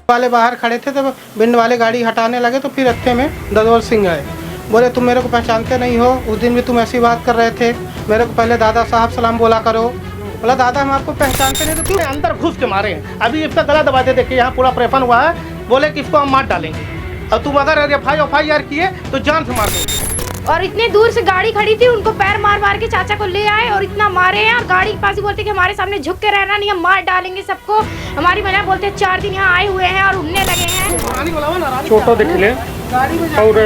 वाले बाहर खड़े थे तो भिंड वाले गाड़ी हटाने लगे तो फिर रस्ते में ददोल सिंह आए। बोले तुम मेरे को पहचानते नहीं हो, उस दिन भी तुम ऐसी बात कर रहे थे, मेरे को पहले दादा साहब सलाम बोला करो। बोला दादा हम आपको पहचानते नहीं तो क्यों अंदर घुस के मारे हैं। अभी इसका गला दबा दे, देखिए यहाँ पूरा परेशान हुआ है। बोले कि इसको हम मार डालेंगे और तुम अगर FIR किए तो जान से मार देंगे। और इतने दूर से गाड़ी खड़ी थी, उनको पैर मार मार के चाचा को ले आए और इतना मारे हैं। और गाड़ी के पास ही बोलते कि हमारे सामने झुक के रहना नहीं, हम मार डालेंगे सबको। हमारी महिला बोलते 4 दिन यहाँ आए हुए हैं और उड़ने लगे हैं। छोटो देख ले और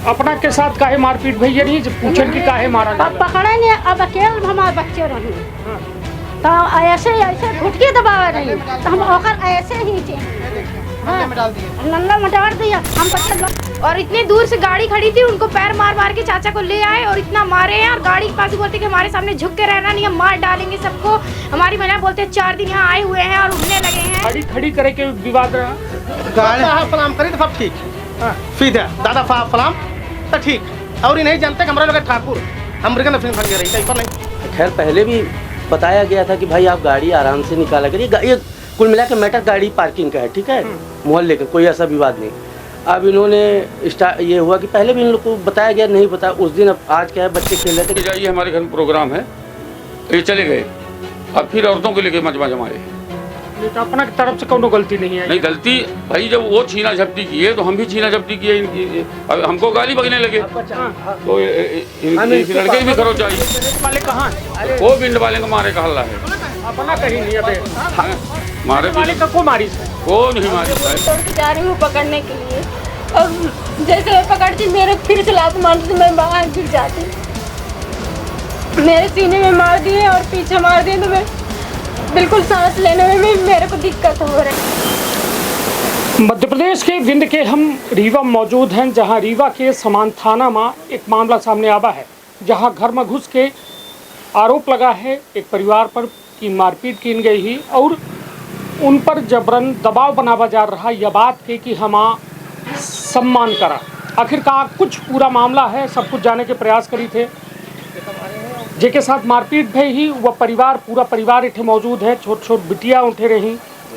अपना के साथ काहे मारपीट भैया नहीं पूछन की काहे मारा अब पकड़े नहीं, अब अकेले हमारे बच्चे रहे तो ऐसे घुटके दबावा नहीं तो हम ओकर ऐसे ही नंगा में डाल दिया हम बच्चे लोग। और इतने दूर से गाड़ी खड़ी थी, उनको पैर मार मार के चाचा को ले आए और इतना मारे हैं। और गाड़ी के पास ही बोलते कि हमारे सामने झुक के रहना नहीं, हम मार डालेंगे सबको। हमारी महिला बोलते 4 दिन यहाँ आए हुए हैं और उड़ने लगे हैं। गाड़ी खड़ी करे के विवाद रहा, गाड़ी फलाम करी तो सब ठीक, सीधा दादा फलाम तो ठीक। और नहीं जानते कि हमारे लोग ठाकुर अमेरिकन नहीं। खैर पहले भी बताया गया था कि भाई आप गाड़ी आराम से निकाला करिए। ये कुल मिला के मैटर गाड़ी पार्किंग का है, ठीक है, मोहल्ले का कोई ऐसा विवाद नहीं। अब इन्होंने ये हुआ कि पहले भी इन लोग को बताया गया, नहीं बताया उस दिन। अब आज क्या है, बच्चे खेल रहे थे, जाइए हमारे घर में प्रोग्राम है, ये चले गए। अब फिर औरतों को लेके मजमा जमाए। तो अपना की तरफ से कोनो गलती नहीं है। नहीं गलती भाई, जब वो छीना झपटी किए तो हम भी छीना झपटी किए। अब हमको गाली बकने लगे तो इस लड़के भी करो चाहिए। वाले कहाँ वो भिंड वाले को मारे का हल्ला है, अपना कहीं नहीं है मारे वाले का को मारी वो नहीं मारी। जा रही हूँ पकड़ने के लिए और जैसे मैं पकड़ती मेरे फिर से लात मारती, मैं बाहर गिर जाती। मेरे सीने में मार दिए और पीछे मार दिए तो मैं बिल्कुल सांस लेने में भी मेरे को दिक्कत हो रही है। मध्य प्रदेश के विंध्य के हम रीवा मौजूद हैं, जहां रीवा के समान थाना में एक मामला सामने आवा है, जहां घर में घुस के आरोप लगा है एक परिवार पर की मारपीट की गई ही और उन पर जबरन दबाव बनावा जा रहा यह बात के कि हम सम्मान करा। आखिरकार कुछ पूरा मामला है, सब कुछ जाने के प्रयास करी थे। जेके साथ मारपीट भई ही वह परिवार, पूरा परिवार इठे मौजूद है। छोट छोट बिटिया उठे रही,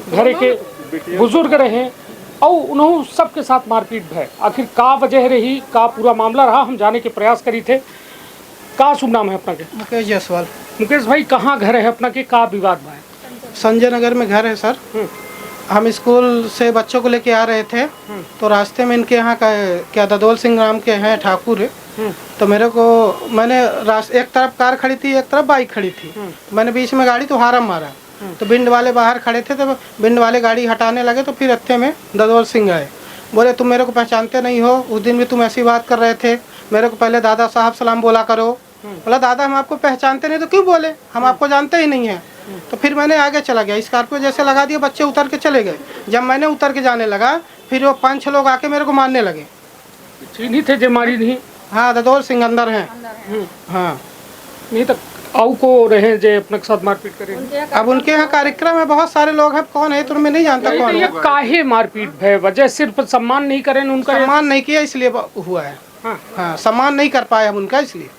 घरे के बुजुर्ग रहे और उन्होंने सबके साथ मारपीट भय। आखिर का वजह रही, का पूरा मामला रहा, हम जाने के प्रयास करी थे। का शुभ नाम है अपना के? मुकेश जायसवाल। मुकेश भाई, कहाँ घर है अपना के, का विवाद भाई? संजय नगर में घर है सर। हम स्कूल से बच्चों को लेके आ रहे थे तो रास्ते में इनके यहाँ का क्या ददोल सिंह नाम के हैं ठाकुर है। तो मैंने एक तरफ कार खड़ी थी, एक तरफ बाइक खड़ी थी, मैंने बीच में गाड़ी तो हारम मारा। तो भिंड वाले बाहर खड़े थे तो भिंड वाले गाड़ी हटाने लगे तो फिर रस्ते में ददोल सिंह आए। बोले तुम मेरे को पहचानते नहीं हो, उस दिन भी तुम ऐसी बात कर रहे थे, मेरे को पहले दादा साहब सलाम बोला करो। बोला दादा हम आपको पहचानते नहीं तो क्यों बोले, हम आपको जानते ही नहीं है। तो फिर मैंने आगे चला गया, स्कॉर्पियो जैसे लगा दिया, बच्चे उतर के चले गए। जब मैंने उतर के जाने लगा फिर वो 5-6 लोग आके मेरे को मारने लगे। नहीं थे जे मारी नहीं? हाँ ददोल सिंह अंदर हैं। हाँ नहीं तो आउ को रहे जे अपने के साथ मारपीट करे। अब उनके यहाँ कार्यक्रम है, बहुत सारे लोग हैं, कौन है तो मैं नहीं जानता कौन है। काहे मारपीट भय वजह सिर्फ सम्मान नहीं करें उनका? सम्मान नहीं किया इसलिए हुआ है। हाँ सम्मान नहीं कर पाए हम उनका, इसलिए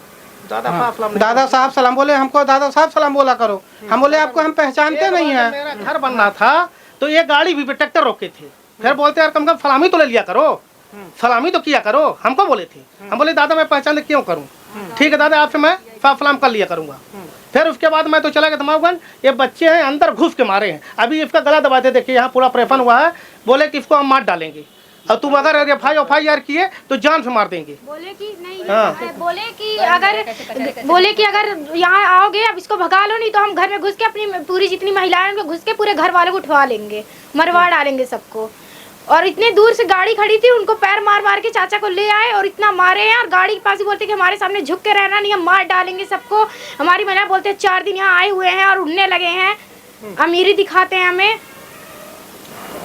दादा साहब सलाम बोले, हमको दादा साहब सलाम बोला करो। हम बोले आपको हम पहचानते नहीं है। मेरा घर बन रहा था तो ये गाड़ी भी ट्रैक्टर रोके थे, फिर बोलते यार कम सलामी तो ले लिया करो, सलामी तो किया करो, हमको बोले थे। हम बोले दादा मैं पहचान क्यों करूं, ठीक है दादा आपसे मैं सलाम कर लिया करूंगा। फिर उसके बाद मैं तो चला गया तमामगंज, ये बच्चे हैं अंदर घुस के मारे हैं। अभी इसका गला दबा दे, देखिए यहाँ पूरा परेशान हुआ है। बोले कि इसको हम मार डालेंगे और तुम अगर FIR किए तो जान से मार देंगे। बोले कि नहीं, बोले कि अगर यहाँ आओगे अब इसको भगा लो, नहीं तो हम घर में घुस के अपनी पूरी जितनी महिलाएं उनको घुस के पूरे घर वालों को उठवा लेंगे, मरवा डालेंगे सबको। और इतने दूर से गाड़ी खड़ी थी, उनको पैर मार मार के चाचा को ले आए और इतना मारे हैं। और गाड़ी के पास ही बोलते कि हमारे सामने झुक के रहना नहीं, हम मार डालेंगे सबको। हमारी महिला बोलते 4 दिन यहाँ आए हुए हैं और उड़ने लगे हैं, अमीरी दिखाते हैं हमें।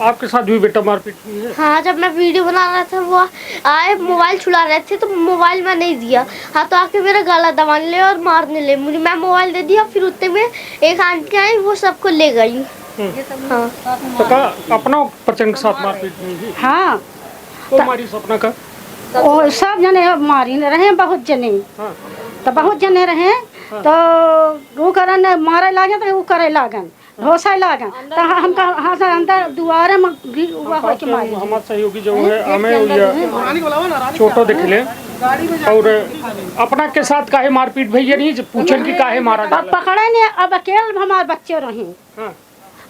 आपके साथ भी बेटा मारपीट हुई है? हाँ, जब मैं वीडियो बना रहा था वो आए मोबाइल छुड़ा रहे थे तो मोबाइल में नहीं दिया, हाँ तो आके मेरा गला दबाने ले और मारने ले मुझे। मैं मोबाइल दे दिया, फिर उतने में एक आंटी आई, वो सबको ले गई। हाँ तो का अपना बच्चन के साथ मारपीट हुई है? हाँ तो हमारी सपना का वो सब जने मारी रहे, बहुत जने। तो बहुत जने रहे तो वो करन मारे लागे तो वो करे लागन होशा लागे तो हम कहाँ से अंदर दुआरे में हुआ हो के मारे हमारे सहयोगी जो है हमें छोटो दिख ले और अपना के साथ काहे मारपीट भैया नहीं पूछन की काहे मारा अब पकड़े नहीं अब अकेले हमारे बच्चे रही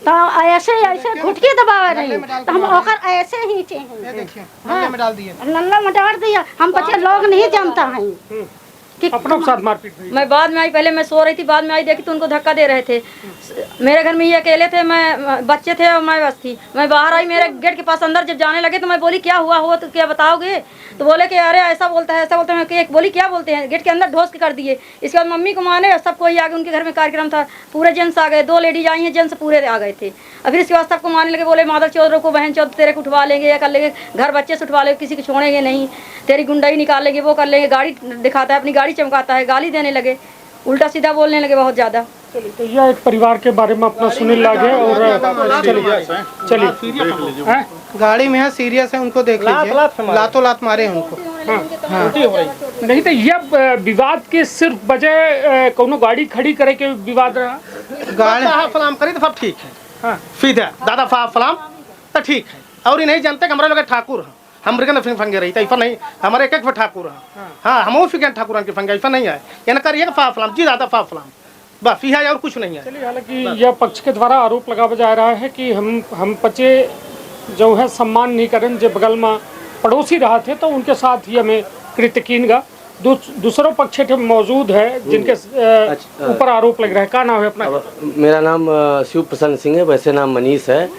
तो ऐसे ऐसे घुटकी दबा रही तो हम ओकर ऐसे ही चाहिए देखिए नल्ले में डाल दिए नल्ला में डाल दिया हम बच्चे लोग नहीं जानता है अपनों के साथ मारपीट भैया मैं बाद में आई, पहले मैं सो रही थी, बाद में आई देखी तो उनको धक्का दे रहे थे। मेरे घर में ये अकेले थे, मैं बच्चे थे और मैं बस थी। मैं बाहर आई, मेरे गेट के पास अंदर जब जाने लगे तो मैं बोली क्या हुआ तो क्या बताओगे? तो बोले कि अरे ऐसा बोलता है ऐसा बोलता है। मैं बोली क्या बोलते हैं? गेट के अंदर ढोस के कर दिए। इसके बाद मम्मी को माने सब कोई आ गए, उनके घर में कार्यक्रम था, पूरे जेंट्स आ गए, 2 लेडीज आई हैं, जेंट्स पूरे आ गए थे। फिर इसके बाद सबको मारने लगे, बोले माधव चौधरी को बहन चौधरी तेरे को उठवा लेंगे या कर लेंगे, घर बच्चे से उठवा लेंगे, किसी को छोड़ेंगे नहीं, तेरी गुंडाई निकाल लेंगे, वो कर लेंगे। गाड़ी दिखाता है, अपनी गाड़ी चमकाता है, गाली देने लगे, उल्टा सीधा बोलने लगे बहुत ज़्यादा। चलिए तो यह एक परिवार के बारे में अपना सुनील लागे और चलिए गाड़ी में है, सीरियस है, उनको देख लीजिए, लातों लात मारे हैं उनको। नहीं तो यह विवाद के सिर्फ वजह कोनो गाड़ी खड़ी करे के विवाद रहा गाड़ी फलाम करी तो सब ठीक है, सीधा दादा फलाम तो ठीक है। और ही नहीं जानते कि हमारे लोग ठाकुर हैं, हम मृगन फंगे रही था, नहीं हमारे एक ठाकुर हैं। हाँ हम फिर ठाकुर के फंगे ऐसा नहीं है, ये करिए फलाम जी दादा फलाम बस यह है और कुछ नहीं है। चलिए हालांकि यह पक्ष के द्वारा आरोप लगाया जा रहा है कि हम बच्चे जो है सम्मान नहीं करें, जो बगल में पड़ोसी रहा थे तो उनके साथ ही हमें कृत्य कीनगा। दूसरों पक्ष मौजूद है जिनके ऊपर आरोप लग रहा है। क्या नाम है अपना? मेरा नाम शिव प्रसन्न सिंह है, वैसे नाम मनीष है।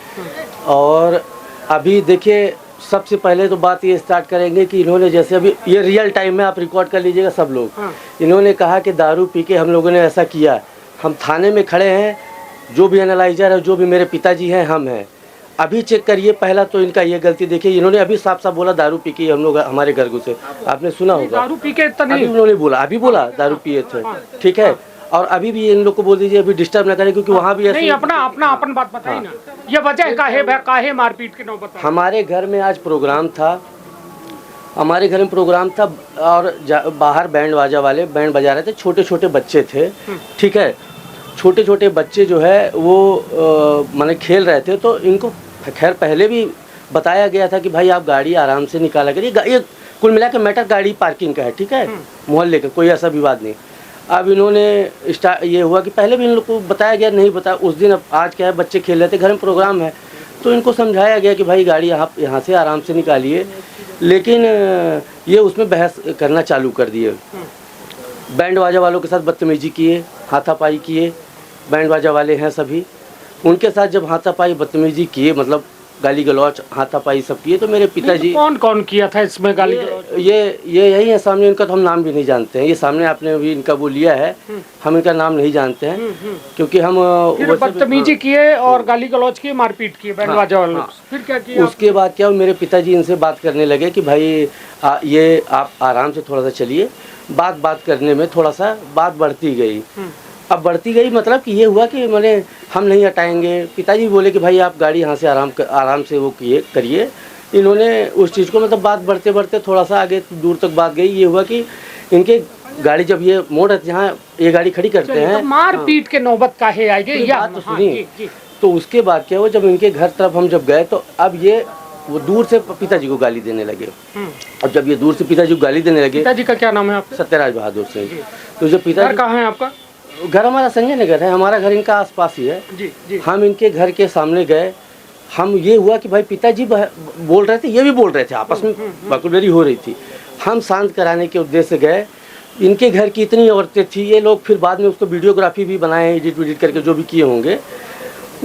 और अभी देखिए सबसे पहले तो बात ये स्टार्ट करेंगे कि इन्होंने जैसे अभी ये रियल टाइम में आप रिकॉर्ड कर लीजिएगा सब लोग। इन्होंने कहा कि दारू पी के हम लोगों ने ऐसा किया। हम थाने में खड़े हैं, जो भी एनालाइजर है, जो भी मेरे पिताजी हैं, हम हैं। अभी चेक करिए, पहला तो इनका ये गलती देखिए, इन्होंने अभी साफ साफ बोला दारू पी के हम लोग हमारे घर घुसे। आपने सुना होगा दारू पी के अभी उन्होंने बोला, अभी बोला दारू पिए थे, ठीक है। और अभी भी इन लोग को बोल दीजिए अभी डिस्टर्ब ना करें, क्योंकि वहाँ भी नहीं अपन बात बताइए ना, ये वजह काहे मारपीट के नौबत? हमारे घर में आज प्रोग्राम था, हमारे घर में प्रोग्राम था और बाहर बैंड बाजा वाले बैंड बजा रहे थे, छोटे छोटे बच्चे थे, ठीक है। छोटे छोटे बच्चे जो है वो माने खेल रहे थे, तो इनको खैर पहले भी बताया गया था कि भाई आप गाड़ी आराम से निकाला करिए। ये कुल मिला के मैटर गाड़ी पार्किंग का है, ठीक है, मोहल्ले का, कोई ऐसा विवाद नहीं। अब इन्होंने ये हुआ कि पहले भी इन लोग को बताया गया, नहीं बताया उस दिन। अब आज क्या है, बच्चे खेल रहे थे, घर में प्रोग्राम है, तो इनको समझाया गया कि भाई गाड़ी यहाँ से आराम से निकालिए, लेकिन ये उसमें बहस करना चालू कर दिए। बैंड बाजा वालों के साथ बदतमीजी किए, हाथापाई किए। बैंड बाजा वाले हैं सभी, उनके साथ जब हाथापाई बदतमीजी किए, मतलब गाली गलौच हाथापाई सब किए, तो मेरे पिताजी कौन कौन किया था इसमें गाली गलौच? ये यही है सामने, इनका तो हम नाम भी नहीं जानते हैं। ये सामने आपने भी इनका वो लिया है, हम इनका नाम नहीं जानते हैं, क्योंकि हम बदतमीजी किए और गाली गलौच किए, मारपीट किए बैंड बाजा वालों। फिर क्या किया? उसके बाद क्या, मेरे पिताजी इनसे बात करने लगे कि भाई ये आप आराम से थोड़ा सा चलिए। बात करने में थोड़ा सा बात बढ़ती गई। अब बढ़ती गई मतलब कि ये हुआ कि मैंने हम नहीं हटाएंगे। पिताजी बोले कि भाई आप गाड़ी यहाँ से आराम से वो करिए। इन्होंने उस चीज़ को मतलब बात बढ़ते बढ़ते थोड़ा सा आगे दूर तक बात गई। ये हुआ कि इनके गाड़ी जब ये मोड़ जहाँ ये गाड़ी खड़ी करते हैं, तो मारपीट के नौबत काहे आई गई? बात तो सुनिए। तो उसके बाद क्या हुआ, जब इनके घर तरफ हम जब गए तो अब ये वो दूर से पिताजी को गाली देने लगे। अब जब ये दूर से पिताजी को गाली देने लगे, पिताजी का क्या नाम है आपका? सत्यराज बहादुर सिंह। तो जब पिताजी कहाँ है आपका? घर हमारा संजय नगर है, हमारा घर इनका आसपास ही है। जी। हम इनके घर के सामने गए। हम ये हुआ कि भाई पिताजी बोल रहे थे, ये भी बोल रहे थे, आपस में बकलरी हो रही थी। हम शांत कराने के उद्देश्य से गए। इनके घर की इतनी औरतें थी, ये लोग फिर बाद में उसको वीडियोग्राफी भी बनाए, एडिट करके जो भी किए होंगे,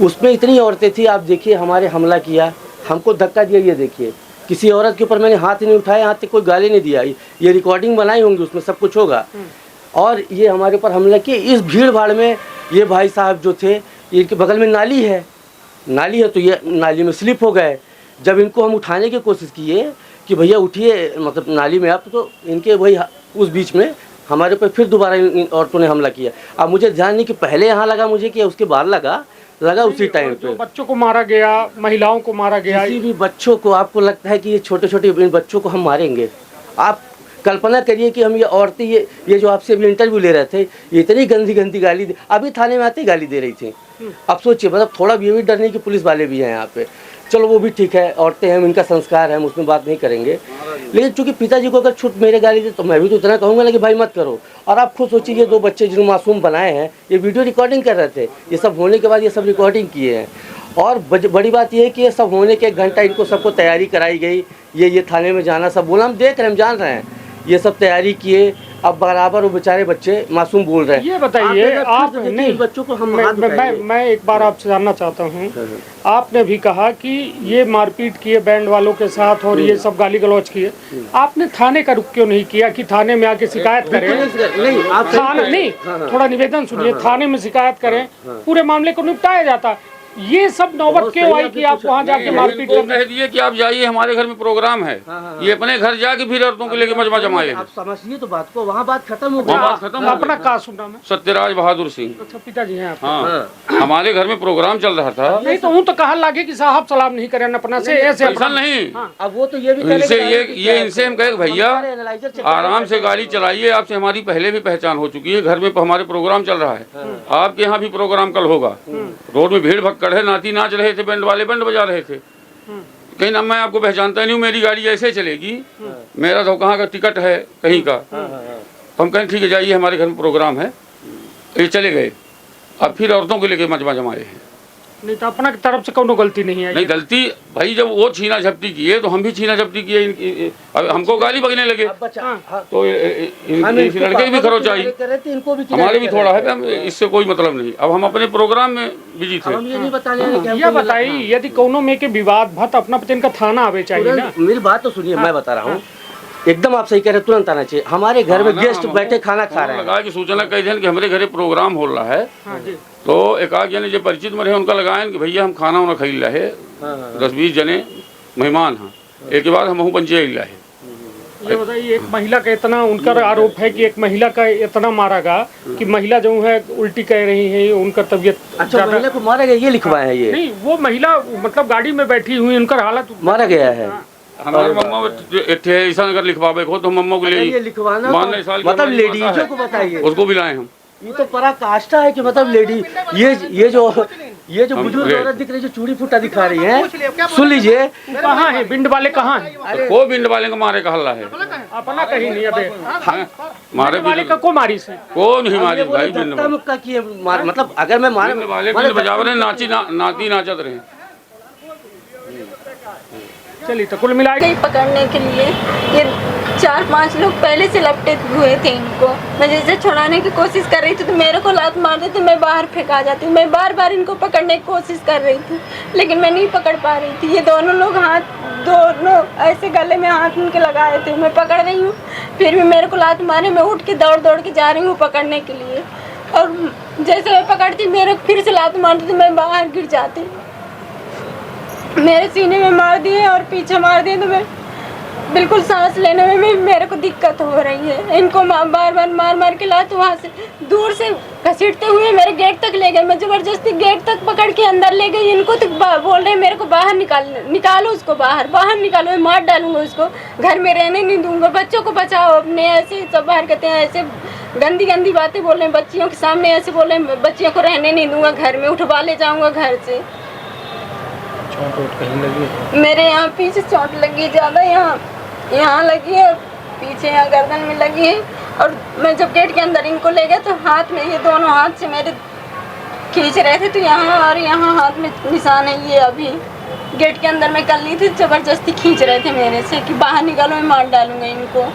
उसमें इतनी औरतें थी। आप देखिए हमारे हमला किया, हमको धक्का दिया। ये देखिए किसी औरत के ऊपर मैंने हाथ नहीं उठाया, यहाँ तक कोई गाली नहीं दिया। ये रिकॉर्डिंग बनाई होंगी, उसमें सब कुछ होगा। और ये हमारे ऊपर हमला किए। इस भीड़ भाड़ में ये भाई साहब जो थे, इनके बगल में नाली है तो ये नाली में स्लिप हो गए। जब इनको हम उठाने की कोशिश किए कि भैया उठिए, मतलब नाली में आप, तो इनके वही उस बीच में हमारे ऊपर फिर दोबारा इन औरतों ने हमला किया। अब मुझे ध्यान नहीं कि पहले यहाँ लगा मुझे कि उसके बाद लगा उसी टाइम पे। बच्चों को मारा गया, महिलाओं को मारा गया। किसी भी बच्चों को आपको लगता है कि ये छोटे छोटे इन बच्चों को हम मारेंगे? आप कल्पना करिए कि हम ये औरतें ये जो आपसे अभी इंटरव्यू ले रहे थे, ये इतनी गंदी गंदी गाली अभी थाने में आते ही गाली दे रही थी। अब सोचिए, मतलब थोड़ा भी ये भी डर नहीं कि पुलिस वाले भी हैं यहाँ पे। चलो वो भी ठीक है, औरतें हैं, इनका संस्कार है, हम उसमें बात नहीं करेंगे। लेकिन चूंकि पिताजी को अगर छूट मेरे गाली दे तो मैं भी तो इतना कहूँगा ना कि भाई मत करो। और आप खुद सोचिए, ये 2 बच्चे जिन्होंने मासूम बनाए हैं, ये वीडियो रिकॉर्डिंग कर रहे थे। ये सब होने के बाद ये सब रिकॉर्डिंग किए हैं। और बड़ी बात ये है कि ये सब होने के 1 घंटा इनको सबको तैयारी कराई गई। ये थाने में जाना सब बोला, हम देख रहे हैं, हम जान रहे हैं, ये सब तैयारी किए। अब बराबर वो बेचारे बच्चे मासूम बोल रहे हैं। ये बताइए आप नहीं, बच्चों को हम मैं एक बार आपसे जानना चाहता हूँ, आपने भी कहा कि ये मारपीट किए बैंड वालों के साथ और ये सब गाली गलौज किए, आपने थाने का रुख क्यों नहीं किया कि थाने में आके शिकायत करें? नहीं, आप थाना नहीं, थोड़ा निवेदन सुनिए, थाने में शिकायत करें, पूरे मामले को निपटाया जाता। ये सब नौबत क्यों आई कि आप वहाँ जाके मारपीट कह दिए कि आप जाइए, हमारे घर में प्रोग्राम है। ये अपने घर जाके फिर औरतों को लेके मजमा जमाए। आप समझिए तो बात को, वहाँ बात खत्म हो गई। बात खत्म। अपना का सुनना मैं सत्यराज बहादुर सिंह। अच्छा, पिताजी हैं आप? हाँ, हमारे घर में प्रोग्राम चल रहा था। नहीं तो हूँ तो कहा लागे कि साहब सलाम नहीं करें अपना से, ऐसे ऐसा नहीं। अब वो तो ये भी इनसे हम कहे भैया आराम से गाड़ी चलाइए, आपसे हमारी पहले भी पहचान हो चुकी है, घर में हमारे प्रोग्राम चल रहा है, आपके यहाँ भी प्रोग्राम कल होगा। रोड में भीड़ भक्कड़ है, नाती नाच रहे थे, बैंड वाले बैंड बजा रहे थे। कहीं ना मैं आपको पहचानता नहीं हूँ, मेरी गाड़ी ऐसे चलेगी, मेरा तो कहाँ का टिकट है कहीं का। हम कहें ठीक है जाइए, हमारे घर में प्रोग्राम है, ये चले गए। अब फिर औरतों को लेके मजमा जमाए हैं। नहीं तो अपना तरफ से कोनो गलती नहीं है? नहीं गलती भाई, जब वो छीना झपटी किए तो हम भी छीना झपटी किए। अब हमको गाली बगने लगे तो इस लड़के की भी खरोच आई, हमारे भी थोड़ा है, इससे कोई मतलब नहीं। अब हम अपने प्रोग्राम में बिजी थे। ये बताइए, यदि कोनो में के विवाद भत अपना पति इनका थाना आवे चाहिए ना? मेरी बात तो सुनिए, मैं बता रहा हूँ, एकदम आप सही कह रहे हैं, तुरंत आना चाहिए। हमारे घर में गेस्ट बैठे खाना खा रहे हैं, लगा कि सूचना कही थी कि हमारे घरे प्रोग्राम हो रहा है। तो एक आध जने जो परिचित में रहे उनका लगाए कि भैया हम खाना वाना खाई रहे, 10-20 जने मेहमान हैं, एक के बाद हम पंचे हिल रहे। ये बताइए, एक महिला का इतना उनका आरोप है कि एक महिला का इतना मारा गया कि महिला जो है उल्टी कह रही है, उनका तबीयत। अच्छा, महिला को मारा गया, ये लिखवाया है? ये नहीं, वो महिला मतलब गाड़ी में बैठी हुई, उनका हालत मारा गया है। हमारे मम्मा ऐसा अगर लिखवावे को तो मम्मा को ले लिखवाना, मतलब लेडीजों को बताइए, उसको भी लाए हम। ये तो पराकाष्ठा है कि मतलब लेडी, ये जो बुजुर्ग औरत दिख रही, जो चूड़ी फूटा दिखा रही है, सुन लीजिए। कहाँ है बिंड वाले, कहाँ है? को बिंड वाले का मारे का हल्ला है, अपना कहीं नहीं। अबे मारे वाले का को मारी से को नहीं मारी भाई, बिंड वाले मतलब अगर मैं मारे वाले बजा रहे, नाती नाचत रहे। चलिए, तो कुल मिला के पकड़ने के लिए ये 4-5 लोग पहले से लपटे हुए थे इनको। मैं जैसे छुड़ाने की कोशिश कर रही थी तो मेरे को लात मार देते, मैं बाहर फेंका जाती। मैं बार बार इनको पकड़ने की कोशिश कर रही थी, लेकिन मैं नहीं पकड़ पा रही थी। ये दोनों लोग दोनों ऐसे गले में हाथ उनके लगाए थे, मैं पकड़ रही हूँ, फिर भी मेरे को लात मारे। मैं उठ के दौड़ दौड़ के जा रही हूँ पकड़ने के लिए, और जैसे मैं पकड़ती मेरे को फिर से लात मारती, मैं बाहर गिर जाती। मेरे सीने में मार दिए और पीछे मार दिए, तो मैं बिल्कुल सांस लेने में मेरे को दिक्कत हो रही है। इनको बार बार मार के ला, तो वहाँ से दूर से घसीटते हुए मेरे गेट तक ले गए। मैं जबरदस्ती गेट तक पकड़ के अंदर ले गई इनको, तो बोल रहे मेरे को बाहर निकालो उसको, बाहर निकालो, मैं मार डालूंगा उसको, घर में रहने नहीं दूंगा, बच्चों को बचाओ अपने। ऐसे सब हरकतें हैं, ऐसे गंदी गंदी बातें बोल रहे हैं बच्चियों के सामने, ऐसे बोल रहे हैं बच्चियों को रहने नहीं दूंगा घर में, उठवा ले जाऊंगा घर से। मेरे यहाँ पीछे चोट लगी है ज़्यादा, यहाँ लगी है, पीछे यहाँ गर्दन में लगी है। और मैं जब गेट के अंदर इनको ले गया तो हाथ में, ये दोनों हाथ से मेरे खींच रहे थे, तो यहाँ और यहाँ हाथ में निशान है। ये अभी गेट के अंदर मैं कर ली थी, जबरदस्ती खींच रहे थे मेरे से कि बाहर निकालो, मैं मार डालूंगा इनको।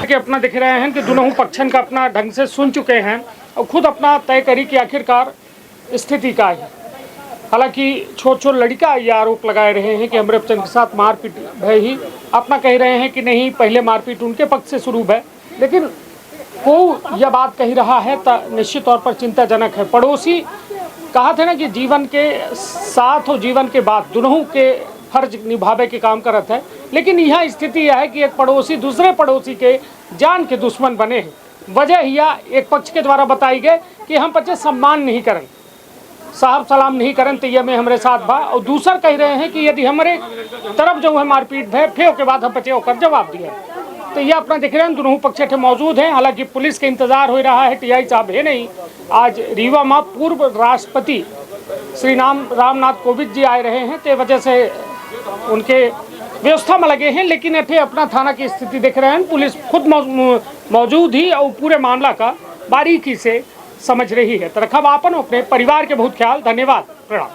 कि अपना दिख रहे हैं कि दोनों पक्षन का अपना ढंग से सुन चुके हैं और खुद अपना तय करी कि आखिरकार स्थिति का है। हालांकि छोट लड़का ये आरोप लगाए रहे हैं कि हमारे बच्चन के साथ मारपीट है ही, अपना कह रहे हैं कि नहीं पहले मारपीट उनके पक्ष से शुरू है, लेकिन को यह बात कही रहा है तो निश्चित तौर पर चिंताजनक है। पड़ोसी कहा था ना कि जीवन के साथ और जीवन के बाद दोनों के फर्ज निभावे के काम करत है, लेकिन यह स्थिति यह है कि एक पड़ोसी दूसरे पड़ोसी के जान के दुश्मन बने हैं। वजह यह एक पक्ष के द्वारा बताई गई कि हम बच्चे सम्मान नहीं करें, साहब सलाम नहीं करन तो ये में हमारे साथ बा। और दूसर कह रहे हैं कि यदि हमारे तरफ जो है मारपीट भय फिर के बाद हम बचे होकर जवाब दिया। तो ये अपना देख रहे हैं दोनों पक्ष मौजूद हैं। हालांकि पुलिस के इंतजार हो रहा है, टीआई साहब है नहीं। आज रीवा में पूर्व राष्ट्रपति श्री रामनाथ कोविंद जी आए रहे हैं, तो वजह से उनके व्यवस्था में लगे हैं। लेकिन फिर अपना थाना की स्थिति देख रहे हैं, पुलिस खुद मौजूद ही और पूरे मामला का बारीकी से समझ रही है। तो रखब आपन अपने परिवार के बहुत ख्याल। धन्यवाद, प्रणाम।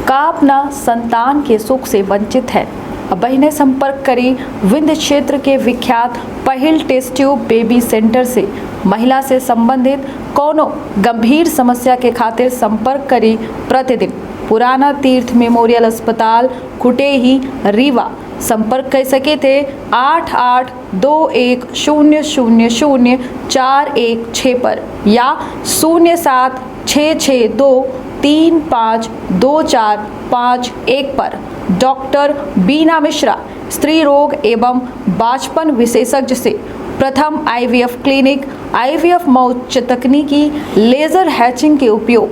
का अपना संतान के सुख से वंचित है, अब बहने संपर्क करी विंध्य क्षेत्र के विख्यात पहिल टेस्ट ट्यूब बेबी सेंटर से। महिला से संबंधित कोनो गंभीर समस्या के खातिर संपर्क करी प्रतिदिन पुराना तीर्थ मेमोरियल अस्पताल कुटेही रीवा। संपर्क कर सके थे 8821000416 पर या 0766235245 पर। डॉक्टर बीना मिश्रा स्त्री रोग एवं बाचपन विशेषज्ञ से प्रथम IVF क्लिनिक, IVF मौच तकनीकी, लेजर हैचिंग के उपयोग,